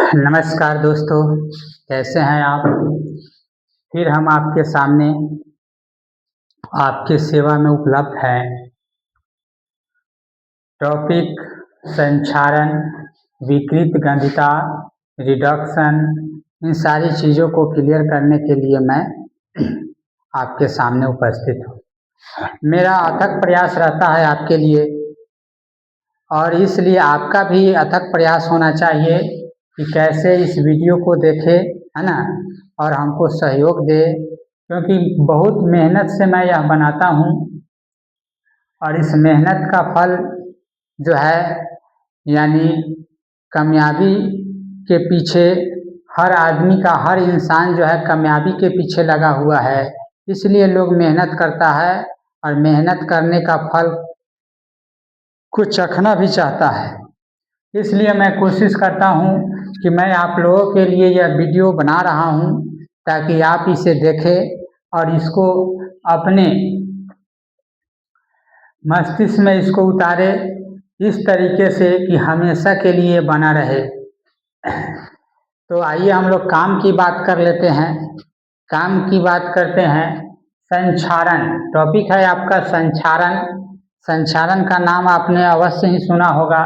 नमस्कार दोस्तों, कैसे हैं आप? फिर हम आपके सामने आपकी सेवा में उपलब्ध हैं। टॉपिक संक्षारण, विकृत ग्रंथिता, रिडक्शन, इन सारी चीज़ों को क्लियर करने के लिए मैं आपके सामने उपस्थित हूँ। मेरा अथक प्रयास रहता है आपके लिए, और इसलिए आपका भी अथक प्रयास होना चाहिए कि कैसे इस वीडियो को देखे, है ना, और हमको सहयोग दे, क्योंकि बहुत मेहनत से मैं यह बनाता हूँ और इस मेहनत का फल जो है, यानी कामयाबी के पीछे हर आदमी का, हर इंसान जो है कामयाबी के पीछे लगा हुआ है। इसलिए लोग मेहनत करता है और मेहनत करने का फल को चखना भी चाहता है। इसलिए मैं कोशिश करता हूँ कि मैं आप लोगों के लिए यह वीडियो बना रहा हूँ ताकि आप इसे देखें और इसको अपने मस्तिष्क में इसको उतारे इस तरीके से कि हमेशा के लिए बना रहे। तो आइए हम लोग काम की बात कर लेते हैं। काम की बात करते हैं। संक्षारण टॉपिक है आपका, संक्षारण। संक्षारण का नाम आपने अवश्य ही सुना होगा।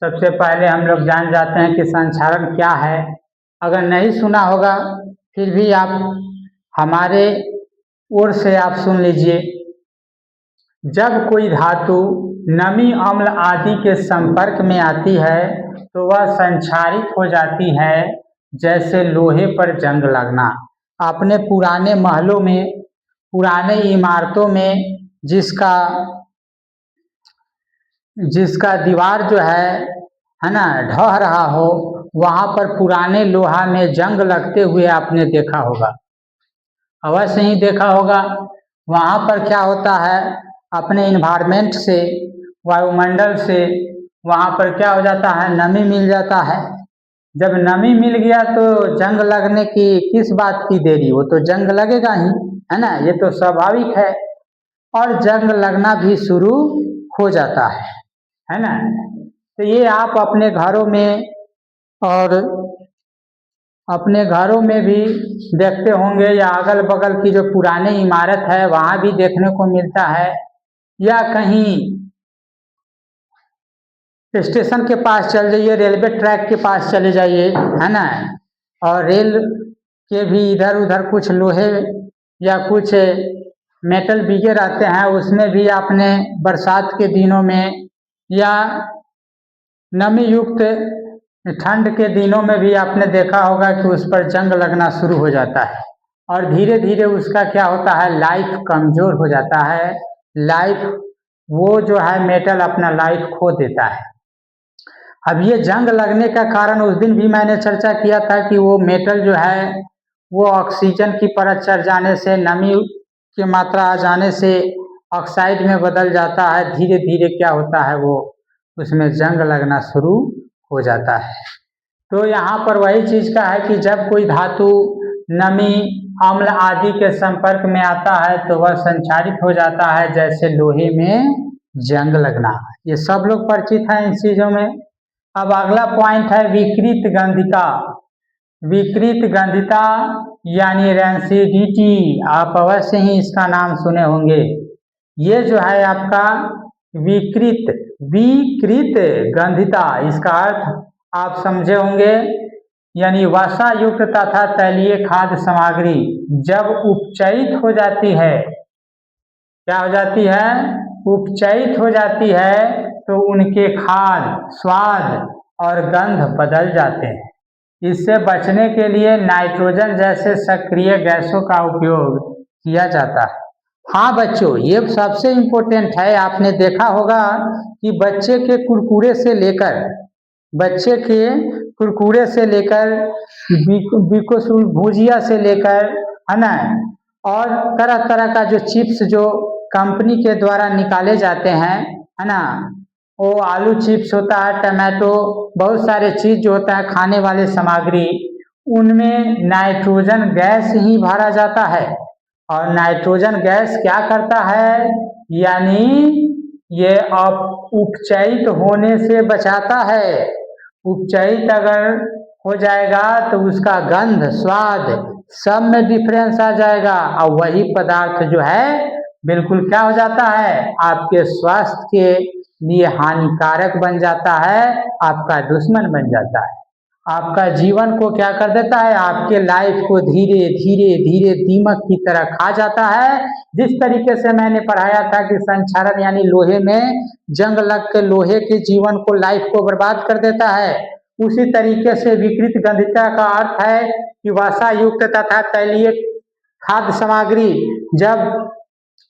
सबसे पहले हम लोग जान जाते हैं कि संक्षारण क्या है। अगर नहीं सुना होगा फिर भी आप हमारे ओर से आप सुन लीजिए। जब कोई धातु नमी, अम्ल आदि के संपर्क में आती है तो वह संक्षारित हो जाती है, जैसे लोहे पर जंग लगना। आपने पुराने महलों में, पुराने इमारतों में जिसका दीवार जो है ना, ढह रहा हो, वहाँ पर पुराने लोहा में जंग लगते हुए आपने देखा होगा, अवश्य ही देखा होगा। वहाँ पर क्या होता है, अपने इन्वायरमेंट से, वायुमंडल से वहाँ पर क्या हो जाता है, नमी मिल जाता है। जब नमी मिल गया तो जंग लगने की किस बात की देरी, वो तो जंग लगेगा ही, है ना, ये तो स्वाभाविक है। और जंग लगना भी शुरू हो जाता है ना। तो ये आप अपने घरों में और अपने घरों में भी देखते होंगे, या अगल बगल की जो पुरानी इमारत है वहाँ भी देखने को मिलता है, या कहीं स्टेशन के पास चल जाइए, रेलवे ट्रैक के पास चले जाइए, है ना, और रेल के भी इधर उधर कुछ लोहे या कुछ मेटल बिगे रहते हैं, उसमें भी आपने बरसात के दिनों में या नमी युक्त ठंड के दिनों में भी आपने देखा होगा कि उस पर जंग लगना शुरू हो जाता है, और धीरे धीरे उसका क्या होता है, लाइफ कमजोर हो जाता है। लाइफ, वो जो है मेटल अपना लाइफ खो देता है। अब ये जंग लगने का कारण उस दिन भी मैंने चर्चा किया था कि वो मेटल जो है वो ऑक्सीजन की परत चढ़ जाने से, नमी की मात्रा आ जाने से ऑक्साइड में बदल जाता है। धीरे धीरे क्या होता है, वो उसमें जंग लगना शुरू हो जाता है। तो यहाँ पर वही चीज का है कि जब कोई धातु नमी, अम्ल आदि के संपर्क में आता है तो वह संक्षारित हो जाता है, जैसे लोहे में जंग लगना। ये सब लोग परिचित हैं इन चीजों में। अब अगला पॉइंट है विकृत ग्रंथिता। विकृत ग्रंथिता यानी रैंसिडिटी, आप अवश्य ही इसका नाम सुने होंगे। ये जो है आपका विकृत विकृत ग्रंथिता, इसका अर्थ आप समझे होंगे, यानी वसा युक्त तथा तैलीय खाद्य सामग्री जब उपचयित हो जाती है, क्या हो जाती है, उपचयित हो जाती है, तो उनके खाद, स्वाद और गंध बदल जाते हैं। इससे बचने के लिए नाइट्रोजन जैसे सक्रिय गैसों का उपयोग किया जाता है। हाँ बच्चों, ये सबसे इम्पोर्टेंट है। आपने देखा होगा कि बच्चे के कुरकुरे से लेकर बिकोसूल भुजिया से लेकर, है ना, और तरह तरह का जो चिप्स जो कंपनी के द्वारा निकाले जाते हैं, है ना, वो आलू चिप्स होता है, टमाटो, बहुत सारे चीज जो होता है खाने वाले सामग्री, उनमें नाइट्रोजन गैस ही भरा जाता है। और नाइट्रोजन गैस क्या करता है, यानी ये उपचयित होने से बचाता है। उपचयित अगर हो जाएगा तो उसका गंध, स्वाद सब में डिफरेंस आ जाएगा और वही पदार्थ जो है बिल्कुल क्या हो जाता है, आपके स्वास्थ्य के लिए हानिकारक बन जाता है, आपका दुश्मन बन जाता है, आपका जीवन को क्या कर देता है, आपके लाइफ को धीरे धीरे धीरे दीमक की तरह खा जाता है। जिस तरीके से मैंने पढ़ाया था कि संक्षारण यानी लोहे में जंग लग के लोहे के जीवन को, लाइफ को बर्बाद कर देता है, उसी तरीके से विकृत गंधिता का अर्थ है कि वसा युक्त तथा तैलीय खाद्य सामग्री जब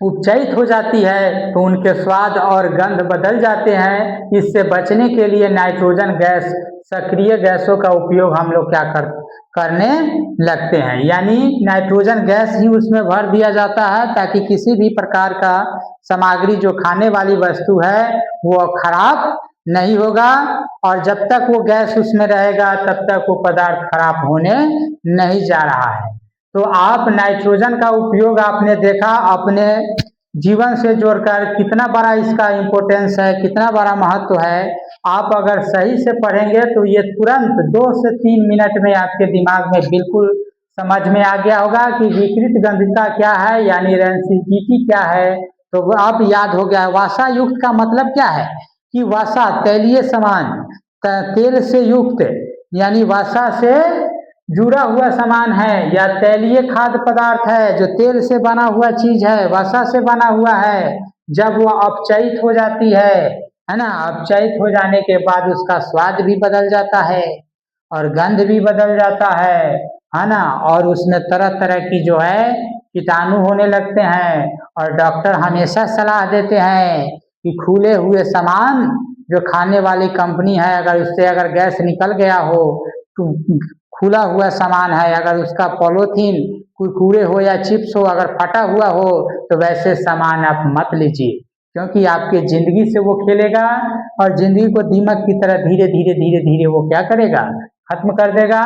उपचयित हो जाती है तो उनके स्वाद और गंध बदल जाते हैं। इससे बचने के लिए नाइट्रोजन गैस, सक्रिय गैसों का उपयोग हम लोग क्या करने लगते हैं, यानी नाइट्रोजन गैस ही उसमें भर दिया जाता है ताकि किसी भी प्रकार का सामग्री जो खाने वाली वस्तु है वो खराब नहीं होगा, और जब तक वो गैस उसमें रहेगा तब तक वो पदार्थ खराब होने नहीं जा रहा है। तो आप नाइट्रोजन का उपयोग आपने देखा अपने जीवन से जोड़कर, कितना बड़ा इसका इम्पोर्टेंस है, कितना बड़ा महत्व है। आप अगर सही से पढ़ेंगे तो ये तुरंत 2 से 3 मिनट में आपके दिमाग में बिल्कुल समझ में आ गया होगा कि विकृत गंधिता क्या है, यानी रेंसिडिटी क्या है। तो वो आप याद हो गया। वसा युक्त का मतलब क्या है कि वसा तैलीय सामान, तेल से युक्त यानी वसा से जुड़ा हुआ सामान है, या तैलीय खाद्य पदार्थ है जो तेल से बना हुआ चीज है, वसा से बना हुआ है। जब वह अपचयित हो जाती है ना, अपचयित हो जाने के बाद उसका स्वाद भी बदल जाता है और गंध भी बदल जाता है ना, और उसमें तरह तरह की जो है कीटाणु होने लगते हैं। और डॉक्टर हमेशा सलाह देते हैं कि खुले हुए सामान जो खाने वाली कंपनी है, अगर उससे अगर गैस निकल गया हो तो खुला हुआ सामान है, अगर उसका पॉलीथीन कुरकुरे हो या चिप्स हो अगर फटा हुआ हो तो वैसे सामान आप मत लीजिए, क्योंकि आपके जिंदगी से वो खेलेगा और जिंदगी को दीमक की तरह धीरे धीरे धीरे धीरे वो क्या करेगा, खत्म कर देगा।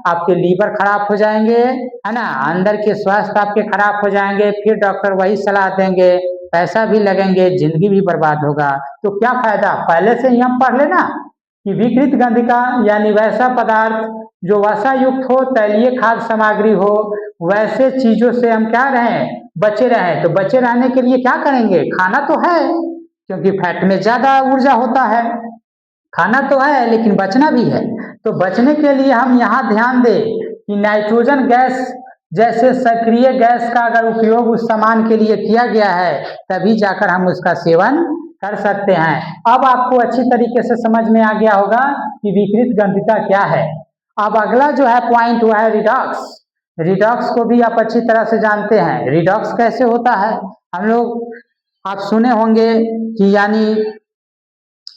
आपके लीवर खराब हो जाएंगे, है ना, अंदर के स्वास्थ्य आपके खराब हो जाएंगे, फिर डॉक्टर वही सलाह देंगे, पैसा भी लगेंगे, जिंदगी भी बर्बाद होगा। तो क्या फायदा, पहले से ही हम पढ़ लेना कि विकृत गंधिका यानी वैसा पदार्थ जो वसा युक्त हो, तैलीय खाद्य सामग्री हो, वैसे चीजों से हम क्या रहें, बचे रहें। तो बचे रहने के लिए क्या करेंगे, खाना तो है क्योंकि फैट में ज्यादा ऊर्जा होता है, खाना तो है लेकिन बचना भी है। तो बचने के लिए हम यहाँ ध्यान दें कि नाइट्रोजन गैस जैसे सक्रिय गैस का अगर उपयोग उस सामान के लिए किया गया है तभी जाकर हम उसका सेवन कर सकते हैं। अब आपको अच्छी तरीके से समझ में आ गया होगा कि विकृत गंधिता क्या है। अब अगला जो है पॉइंट हुआ है रिडॉक्स। रिडॉक्स को भी आप अच्छी तरह से जानते हैं। रिडॉक्स कैसे होता है, हम लोग आप सुने होंगे कि यानी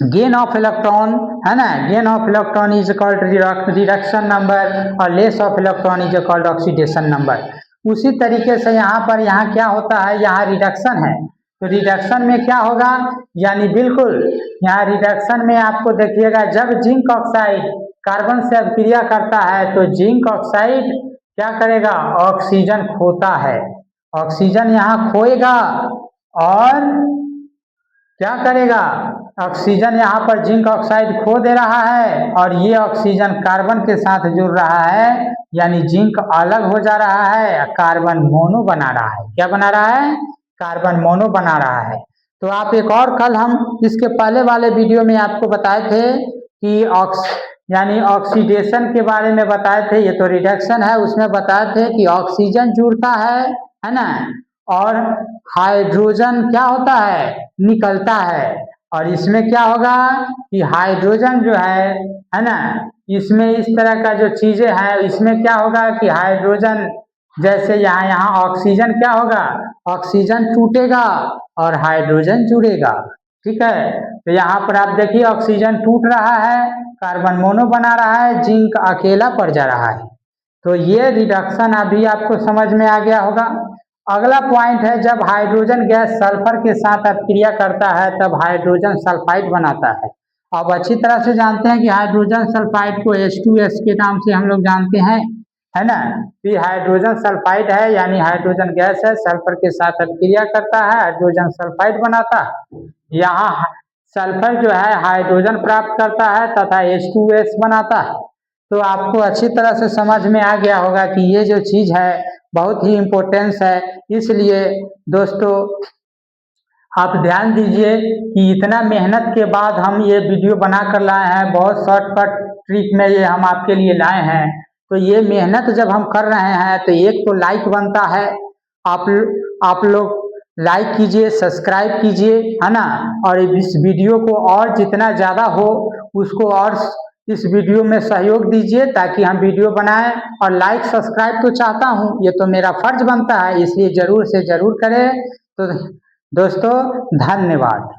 गेन ऑफ इलेक्ट्रॉन, है ना, gain of electron is called reduction number और loss of electron is called oxidation number. उसी तरीके से यहाँ पर यहाँ क्या होता है, यहाँ रिडक्शन है तो रिडक्शन में क्या होगा, यानी बिल्कुल यहाँ रिडक्शन में आपको देखिएगा जब जिंक ऑक्साइड कार्बन से अभिक्रिया करता है तो जिंक ऑक्साइड क्या करेगा, ऑक्सीजन खोता है, ऑक्सीजन यहाँ खोएगा और क्या करेगा, ऑक्सीजन यहाँ पर जिंक ऑक्साइड खो दे रहा है और ये ऑक्सीजन कार्बन के साथ जुड़ रहा है, यानी जिंक अलग हो जा रहा है, कार्बन मोनो बना रहा है। क्या बना रहा है, कार्बन मोनो बना रहा है। तो आप एक और कल हम इसके पहले वाले वीडियो में आपको बताए थे कि यानी ऑक्सीडेशन के बारे में बताए थे, ये तो रिडक्शन है, उसमें बताए थे कि ऑक्सीजन जुड़ता है ना, और हाइड्रोजन क्या होता है, निकलता है। और इसमें क्या होगा कि हाइड्रोजन जो है ना, इसमें इस तरह का जो चीजें हैं इसमें क्या होगा कि हाइड्रोजन जैसे यहाँ ऑक्सीजन क्या होगा, ऑक्सीजन टूटेगा और हाइड्रोजन जुड़ेगा। ठीक है, तो यहाँ पर आप देखिए ऑक्सीजन टूट रहा है, कार्बन मोनो बना रहा है, जिंक अकेला पड़ जा रहा है। तो ये रिडक्शन अभी आपको समझ में आ गया होगा। अगला पॉइंट है जब हाइड्रोजन गैस सल्फर के साथ अपक्रिया करता है तब हाइड्रोजन सल्फाइड बनाता है। अब अच्छी तरह से जानते हैं कि हाइड्रोजन सल्फाइड को H2S के नाम से हम लोग जानते हैं, है ना। ये हाइड्रोजन सल्फाइड है यानी हाइड्रोजन गैस है, सल्फर के साथ अपक्रिया करता है, हाइड्रोजन सल्फाइड बनाता है। यहाँ सल्फर जो है हाइड्रोजन प्राप्त करता है तथा H2S बनाता है। तो आपको अच्छी तरह से समझ में आ गया होगा कि ये जो चीज़ है बहुत ही इम्पोर्टेंस है। इसलिए दोस्तों आप ध्यान दीजिए कि इतना मेहनत के बाद हम ये वीडियो बना कर लाए हैं, बहुत शॉर्टकट ट्रिक में ये हम आपके लिए लाए हैं। तो ये मेहनत जब हम कर रहे हैं तो एक तो लाइक बनता है, आप लोग लाइक कीजिए, सब्सक्राइब कीजिए, है ना। और इस वीडियो को और जितना ज़्यादा हो उसको और इस वीडियो में सहयोग दीजिए ताकि हम वीडियो बनाएं। और लाइक सब्सक्राइब तो चाहता हूं, ये तो मेरा फर्ज बनता है, इसलिए ज़रूर से ज़रूर करें। तो दोस्तों धन्यवाद।